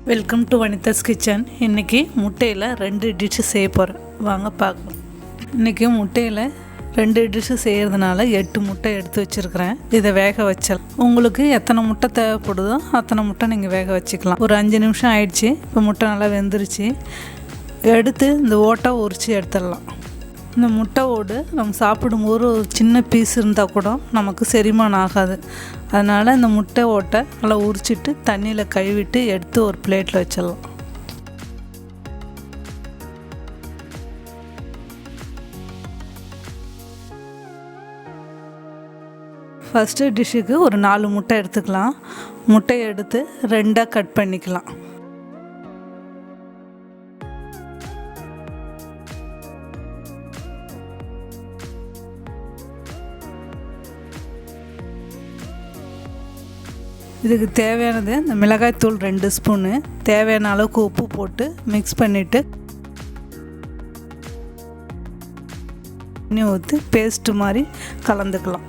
Welcome to Vanitha's kitchen. இன்றைக்கி முட்டையில் 2 dish செய்ய போகிறேன். வாங்க பார்க்கலாம். இன்றைக்கி முட்டையில் 2 டிஷ்ஷு செய்கிறதுனால 8 முட்டை எடுத்து வச்சுருக்கிறேன். இதை வேக வச்சலாம். உங்களுக்கு எத்தனை முட்டை தேவைப்படுதோ அத்தனை முட்டை நீங்கள் வேக வச்சுக்கலாம். ஒரு 5 நிமிஷம் ஆயிடுச்சு. இப்போ முட்டை நல்லா வெந்துருச்சு. எடுத்து இந்த ஓட்டை உரித்து எடுத்துடலாம். இந்த முட்டை ஓடு நம்ம சாப்பிடும்போது ஒரு சின்ன பீஸ் இருந்தால் கூட நமக்கு செரிமானம் ஆகாது. அதனால் இந்த முட்டை ஓட்டை நல்லா உரிச்சிட்டு தண்ணியில் கழுவிட்டு எடுத்து ஒரு பிளேட்டில் வச்சிடலாம். ஃபஸ்ட்டு டிஷ்ஷுக்கு ஒரு 4 முட்டை எடுத்துக்கலாம். முட்டையை எடுத்து 2ஆக கட் பண்ணிக்கலாம். இதுக்கு தேவையானது இந்த மிளகாய்த்தூள் 2 ஸ்பூனு, தேவையான அளவுக்கு உப்பு போட்டு மிக்ஸ் பண்ணிவிட்டு தண்ணி ஊற்றி பேஸ்ட்டு மாதிரி கலந்துக்கலாம்.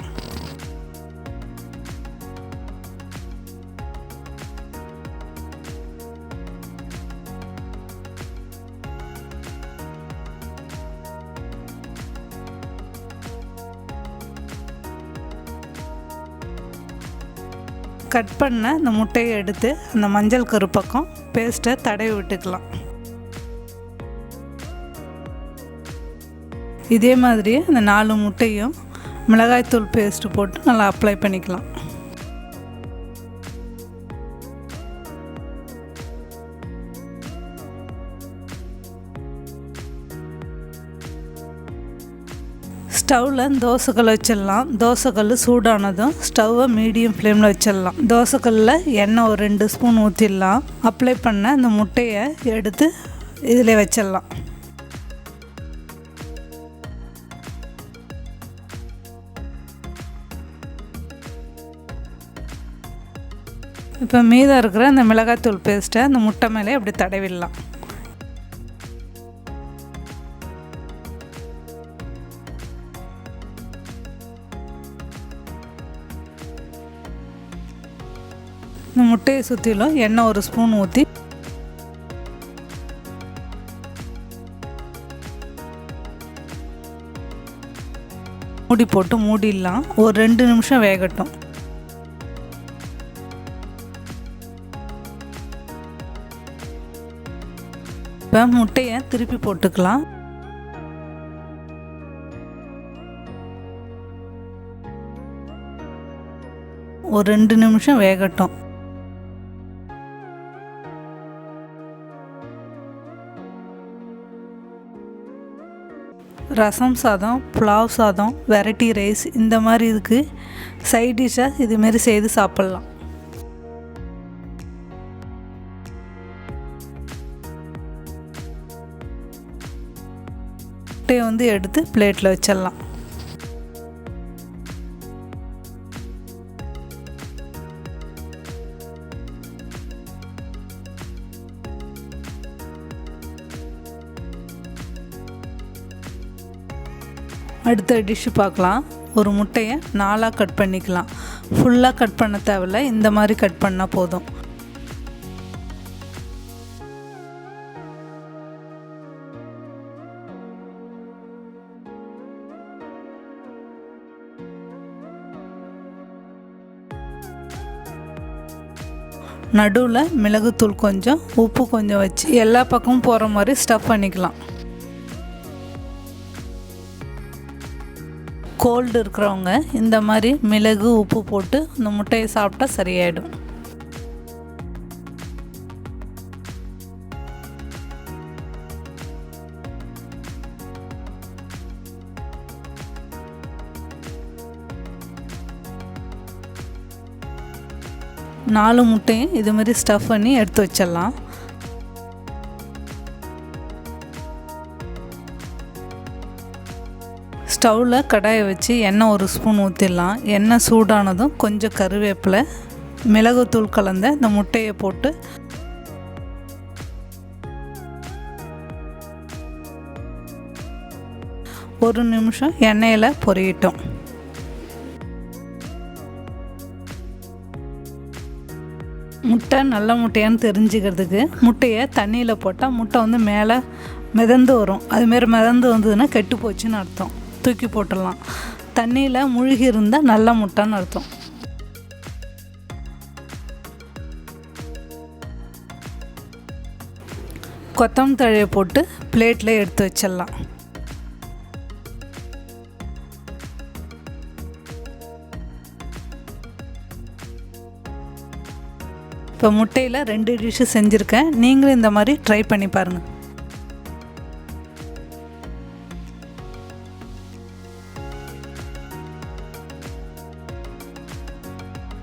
கட் பண்ண இந்த முட்டையை எடுத்து அந்த மஞ்சள் கரு பக்கம் பேஸ்ட்டை தடவி விட்டுக்கலாம். இதே மாதிரி அந்த 4 முட்டையும் மிளகாய்த்தூள் பேஸ்ட்டு போட்டு நல்லா அப்ளை பண்ணிக்கலாம். ஸ்டவ்வில் தோசைக்கல் வச்சிடலாம். தோசைக்கல் சூடானதும் ஸ்டவ்வை மீடியம் ஃப்ளேமில் வச்சிடலாம். தோசைக்கல்லில் எண்ணெய் ஒரு 2 ஸ்பூன் ஊற்றிடலாம். அப்ளை பண்ண இந்த முட்டையை எடுத்து இதில் வச்சிடலாம். இப்போ மீதம் இருக்கிற இந்த மிளகாய்த்தூள் பேஸ்ட்டை அந்த முட்டை மேலே அப்படி தடவிடலாம். இந்த முட்டையை சுற்றிலும் எண்ணெய் ஒரு ஸ்பூன் ஊற்றி மூடி போட்டு மூடிடலாம். ஒரு 2 நிமிஷம் வேகட்டும். இப்போ முட்டையை திருப்பி போட்டுக்கலாம். ஒரு 2 நிமிஷம் வேகட்டும். ரசம் சாதம், புலாவ் சாதம், வெரைட்டி ரைஸ் இந்த மாதிரி இதுக்கு சைட் டிஷ்ஷாக இதுமாரி செய்து சாப்பிட்லாம். முட்டையை எடுத்து பிளேட்டில் வச்சிடலாம். அடுத்த டிஷ்ஷு பார்க்கலாம். ஒரு முட்டையை 4ஆக கட் பண்ணிக்கலாம். ஃபுல்லாக கட் பண்ண தேவையில்ல, இந்த மாதிரி கட் பண்ணால் போதும். நடுவில் மிளகுத்தூள் கொஞ்சம், உப்பு கொஞ்சம் வச்சு எல்லா பக்கமும் போகிற மாதிரி ஸ்டஃப் பண்ணிக்கலாம். கோல்டு இருக்கிறவங்க இந்த மாதிரி மிளகு உப்பு போட்டு இந்த முட்டையை சாப்பிட்டா சரியாயிடும். நாலு முட்டையும் இது மாதிரி ஸ்டஃப் பண்ணி எடுத்து வச்சிடலாம். ஸ்டவ்வில் கடாயை வச்சு எண்ணெய் ஒரு ஸ்பூன் ஊற்றிடலாம். எண்ணெய் சூடானதும் கொஞ்சம் கருவேப்பிலை, மிளகுத்தூள் கலந்த இந்த முட்டையை போட்டு ஒரு நிமிஷம் எண்ணெயில் பொரியட்டும். முட்டை நல்ல முட்டையான்னு தெரிஞ்சுக்கிறதுக்கு முட்டையை தண்ணியில் போட்டால் முட்டை வந்து மேலே மிதந்து வரும். அதுமாரி மிதந்து வந்ததுன்னா கெட்டு போச்சுன்னு அர்த்தம், தூக்கி போட்டுடலாம். தண்ணியில் முழுகி இருந்தால் நல்ல முட்டைன்னு அர்த்தம். கொத்தமல்லி தழையை போட்டு பிளேட்டில் எடுத்து வச்சிடலாம். இப்போ முட்டையில் 2 டிஷ்ஷு செஞ்சுருக்கேன். நீங்களும் இந்த மாதிரி ட்ரை பண்ணி பாருங்கள்.